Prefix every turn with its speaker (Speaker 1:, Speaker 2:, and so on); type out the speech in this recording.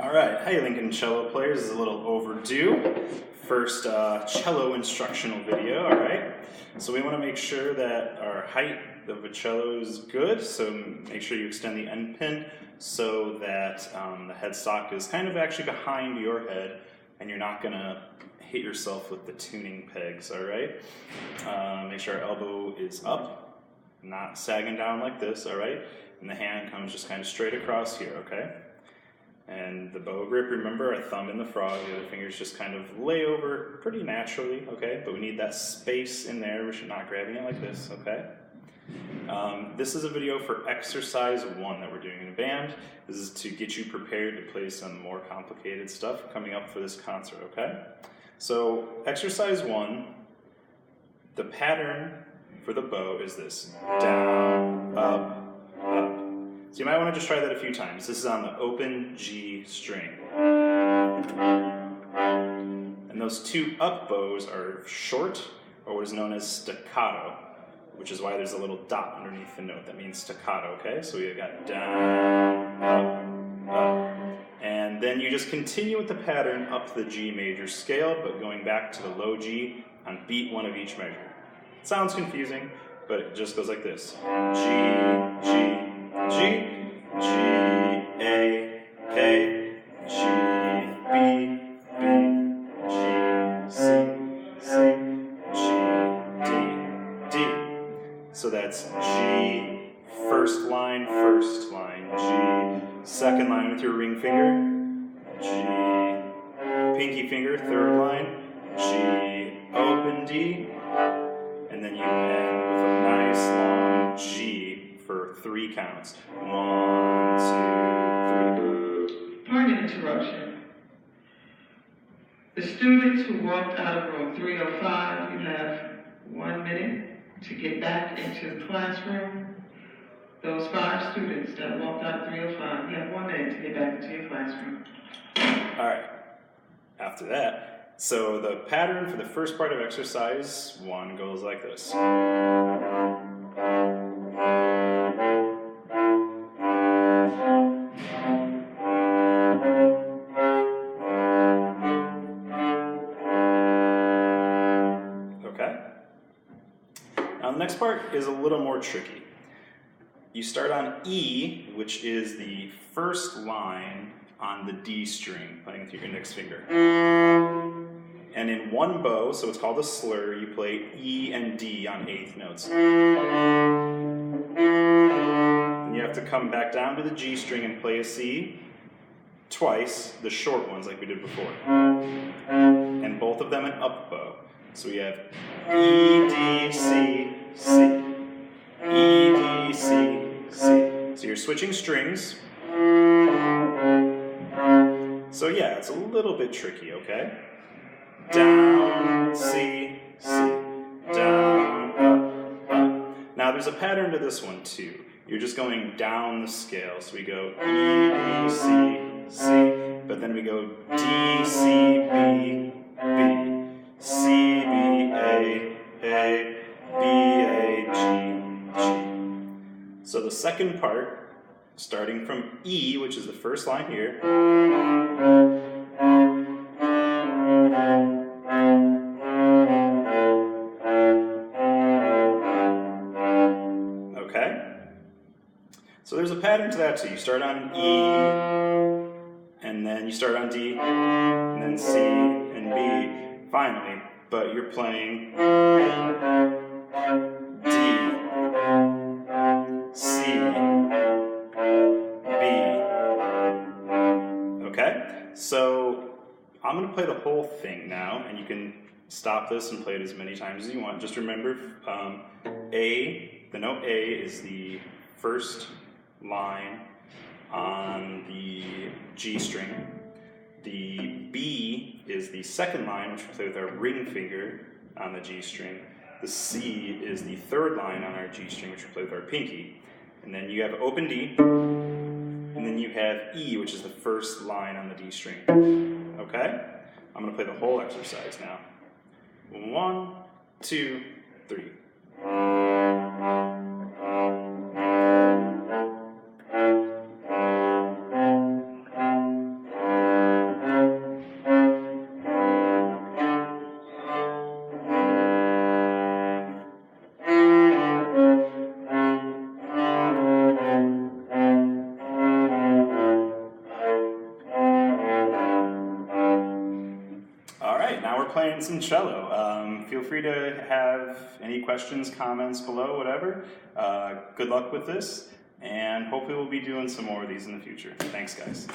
Speaker 1: Alright, hey Lincoln cello players, this is a little overdue. First cello instructional video, alright? So we want to make sure that our height of a cello is good, so make sure you extend the end pin so that the headstock is kind of actually behind your head and you're not going to hit yourself with the tuning pegs, alright? Make sure our elbow is up, not sagging down like this, alright? And the hand comes just kind of straight across here, okay? And the bow grip, remember, our thumb in the frog, the other fingers just kind of lay over pretty naturally, okay? But we need that space in there, we should not grabbing it like this, okay? This is a video for exercise 1 that we're doing in a band. This is to get you prepared to play some more complicated stuff coming up for this concert, okay? So, exercise 1, the pattern for the bow is this: down, up, up. So you might want to just try that a few times. This is on the open G string. And those two up bows are short, or what is known as staccato, which is why there's a little dot underneath the note. That means staccato, okay? So we've got down, up, up. And then you just continue with the pattern up the G major scale, but going back to the low G on beat 1 of each measure. It sounds confusing, but it just goes like this. G, G, G, G, A, A, G, B, B, G, C, C, G, D, D. So that's G, first line, G, second line with your ring finger, G, pinky finger, third line, G, open D, and then you end with a nice long G for 3 counts. 1, 2, 3.
Speaker 2: Pardon interruption. The students who walked out of room 305, you have 1 minute to get back into the classroom. Those 5 students that walked out of 305, you have 1 minute to get back into your classroom.
Speaker 1: Alright, after that, so the pattern for the first part of exercise 1 goes like this. Now the next part is a little more tricky. You start on E, which is the first line on the D string, playing with your index finger. And in one bow, so it's called a slur, you play E and D on 8th notes. Then you have to come back down to the G string and play a C twice, the short ones like we did before. And both of them an up bow. So we have E, D, C, C. E, D, C, C. So you're switching strings. So yeah, it's a little bit tricky, okay? Down, C, C. Down, up, up. Now there's a pattern to this one too. You're just going down the scale. So we go E, D, C, C. But then we go D, C, B, B. C, B, A, A, B, A, G, G. So the second part, starting from E, which is the first line here, okay? So there's a pattern to that too. You start on E, and then you start on D, and then C and B. Finally, but you're playing D, C, B. Okay? So I'm going to play the whole thing now, and you can stop this and play it as many times as you want. Just remember, A, the note A is the first line on the G string. The B is the second line, which we play with our ring finger on the G string. The C is the third line on our G string, which we play with our pinky. And then you have open D, and then you have E, which is the first line on the D string. Okay? I'm going to play the whole exercise now. 1, 2, 3. playing some cello. Feel free to have any questions, comments below, whatever. Good luck with this, and hopefully we'll be doing some more of these in the future. Thanks, guys.